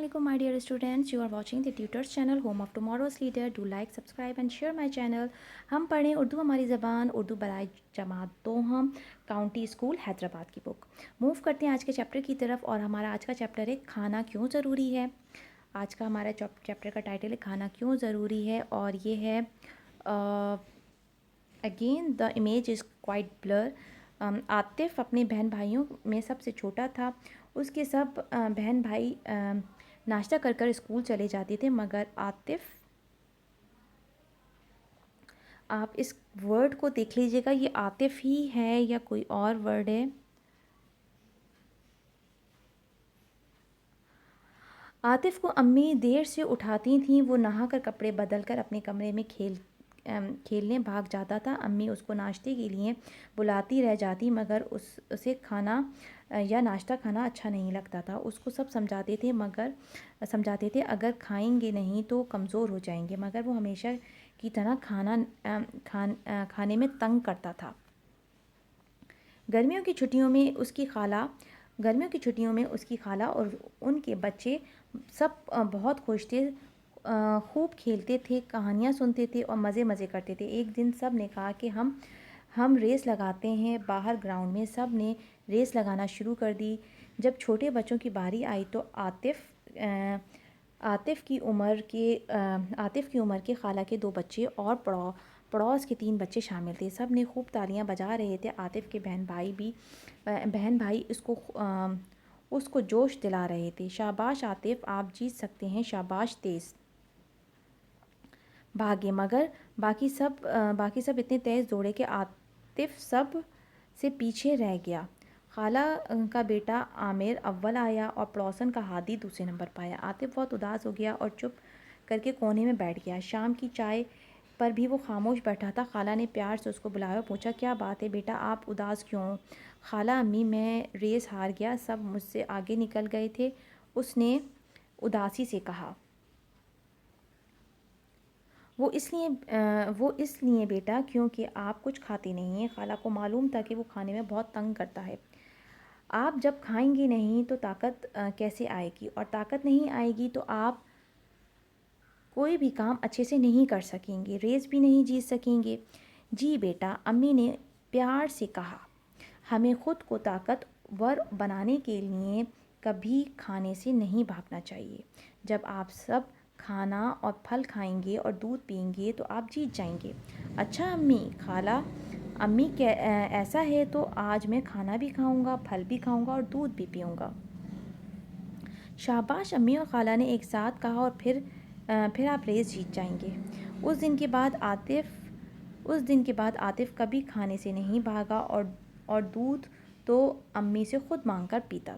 Assalamualaikum my dear students, you are watching the tutors channel Home of Tomorrow's Leader. Do like, subscribe and share my channel. हम पढ़ें उर्दू हमारी ज़बान, उर्दू बराए जमात दोहम, county school Hyderabad की book. Move करते हैं आज के चैप्टर की तरफ और हमारा आज का चैप्टर है खाना क्यों ज़रूरी है। आज का हमारा चैप्टर का टाइटल है खाना क्यों ज़रूरी है और ये है again the image is quite blur. Atif अपने बहन भाइयों में सबसे छोटा था। उसके सब बहन भाई नाश्ता कर कर स्कूल चले जाते थे, मगर आतिफ, आप इस वर्ड को देख लीजिएगा, ये आतिफ ही है या कोई और वर्ड है। आतिफ को अम्मी देर से उठाती थीं। वो नहाकर कपड़े बदल कर अपने कमरे में खेलने भाग जाता था। अम्मी उसको नाश्ते के लिए बुलाती रह जाती, मगर उसे खाना या नाश्ता खाना अच्छा नहीं लगता था। उसको सब समझाते थे अगर खाएंगे नहीं तो कमज़ोर हो जाएंगे, मगर वो हमेशा की तरह खाने में तंग करता था। गर्मियों की छुट्टियों में उसकी खाला और उनके बच्चे सब बहुत खुश थे, खूब खेलते थे, कहानियाँ सुनते थे और मज़े करते थे। एक दिन सब ने कहा कि हम रेस लगाते हैं। बाहर ग्राउंड में सब ने रेस लगाना शुरू कर दी। जब छोटे बच्चों की बारी आई तो आतिफ़ की उम्र के खाला के 2 बच्चे और पड़ोस के 3 बच्चे शामिल थे। सब ने खूब तालियां बजा रहे थे। आतिफ़ के बहन भाई उसको जोश दिला रहे थे। शाबाश आतिफ़, आप जीत सकते हैं, शाबाश तेज़ भागे। मगर बाकी सब इतने तेज़ दौड़े कि आतिफ़ सब से पीछे रह गया। खाला का बेटा आमिर अव्वल आया और पड़ोसन का हादी दूसरे नंबर पाया। आतिफ़ बहुत उदास हो गया और चुप करके कोने में बैठ गया। शाम की चाय पर भी वो खामोश बैठा था। खाला ने प्यार से उसको बुलाया और पूछा, क्या बात है बेटा, आप उदास क्यों हो? खाला, अम्मी, मैं रेस हार गया, सब मुझसे आगे निकल गए थे, उसने उदासी से कहा। वो इसलिए बेटा क्योंकि आप कुछ खाते नहीं हैं। खाला को मालूम था कि वो खाने में बहुत तंग करता है। आप जब खाएंगे नहीं तो ताकत कैसे आएगी, और ताकत नहीं आएगी तो आप कोई भी काम अच्छे से नहीं कर सकेंगे, रेस भी नहीं जीत सकेंगे। जी बेटा, अम्मी ने प्यार से कहा, हमें खुद को ताकतवर बनाने के लिए कभी खाने से नहीं भागना चाहिए। जब आप सब खाना और फल खाएंगे और दूध पिएंगे तो आप जीत जाएंगे। अच्छा अम्मी, अम्मी क्या ऐसा है तो आज मैं खाना भी खाऊंगा, फल भी खाऊंगा और दूध भी पीऊंगा। शाबाश अम्मी और खाला ने एक साथ कहा, और फिर आप रेस जीत जाएंगे। उस दिन के बाद आतिफ़ कभी खाने से नहीं भागा और दूध तो अम्मी से खुद मांग कर पीता।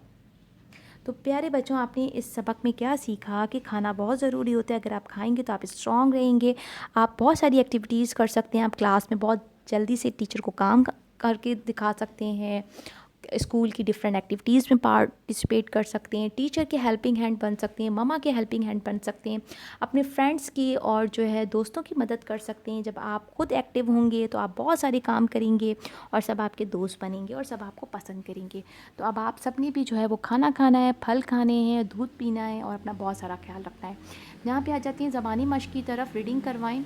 तो प्यारे बच्चों, आपने इस सबक में क्या सीखा कि खाना बहुत ज़रूरी होता है। अगर आप खाएंगे तो आप स्ट्रॉन्ग रहेंगे, आप बहुत सारी एक्टिविटीज़ कर सकते हैं, आप क्लास में बहुत जल्दी से टीचर को काम करके दिखा सकते हैं, स्कूल की डिफरेंट एक्टिविटीज़ में पार्टिसिपेट कर सकते हैं, टीचर के हेल्पिंग हैंड बन सकते हैं, ममा के हेल्पिंग हैंड बन सकते हैं, अपने फ्रेंड्स की और जो है दोस्तों की मदद कर सकते हैं। जब आप खुद एक्टिव होंगे तो आप बहुत सारे काम करेंगे और सब आपके दोस्त बनेंगे और सब आपको पसंद करेंगे। तो अब आप सब ने भी जो है वो खाना खाना है, फल खाने हैं, दूध पीना है और अपना बहुत सारा ख्याल रखना है। यहाँ पे आ जाती हैं ज़बानी मश्क की तरफ। रीडिंग करवाएं।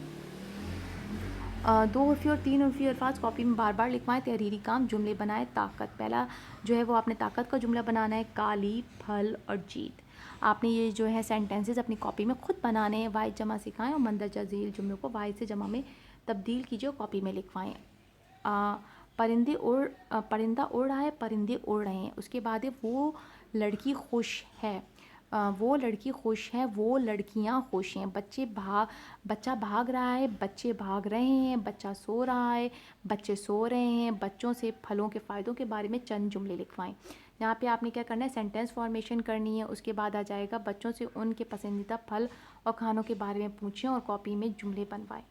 2 उर्फ़ी और 3 उर्फ़ी अल्फाज कॉपी में बार बार लिखवाएं। तहरीरी काम, जुमले बनाएं। ताकत, पहला जो है वो आपने ताकत का जुमला बनाना है। काली, फल और जीत। आपने ये जो है सेंटेंसेस अपनी कॉपी में खुद बनाने हैं। वाहिद जमा सिखाएं और मंदरजा झील जुमलों को वाहिद से जमा में तब्दील कीजिए और कॉपी में लिखवाएं। परिंदा उड़ रहा है, परिंदे उड़ रहे हैं। उसके बाद है वो लड़की खुश है, वो लड़की खुश है, वो लड़कियां खुश हैं। बच्चा भाग रहा है, बच्चे भाग रहे हैं। बच्चा सो रहा है, बच्चे सो रहे हैं। बच्चों से फलों के फ़ायदों के बारे में चंद जुमले लिखवाएं। यहाँ पे आपने क्या करना है, सेंटेंस फॉर्मेशन करनी है। उसके बाद आ जाएगा बच्चों से उनके पसंदीदा फल और खानों के बारे में पूछें और कॉपी में जुमले बनवाएं।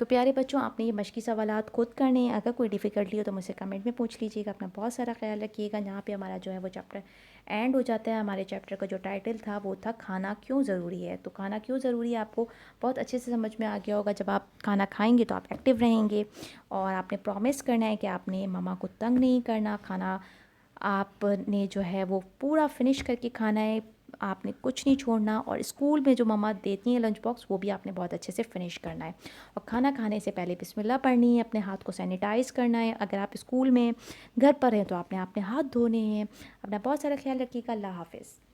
तो प्यारे बच्चों, आपने ये मश्की सवालात खुद करने हैं। अगर कोई डिफ़िकल्टी हो तो मुझसे कमेंट में पूछ लीजिएगा। अपना बहुत सारा ख्याल रखिएगा। यहाँ पे हमारा जो है वो चैप्टर एंड हो जाता है। हमारे चैप्टर का जो टाइटल था वो था खाना क्यों ज़रूरी है। तो खाना क्यों ज़रूरी है आपको बहुत अच्छे से समझ में आ गया होगा। जब आप खाना खाएंगे तो आप एक्टिव रहेंगे और आपने प्रॉमिस करना है कि आपने मम्मा को तंग नहीं करना। खाना आपने जो है वो पूरा फिनिश करके खाना है। आपने कुछ नहीं छोड़ना, और स्कूल में जो मम्मा देती हैं लंच बॉक्स वो भी आपने बहुत अच्छे से फिनिश करना है। और खाना खाने से पहले बिस्मिल्लाह पढ़नी है, अपने हाथ को सैनिटाइज़ करना है। अगर आप स्कूल में घर पर हैं तो आपने अपने हाथ धोने हैं। अपना बहुत सारा ख्याल रखिएगा। अल्लाह हाफ़िज़।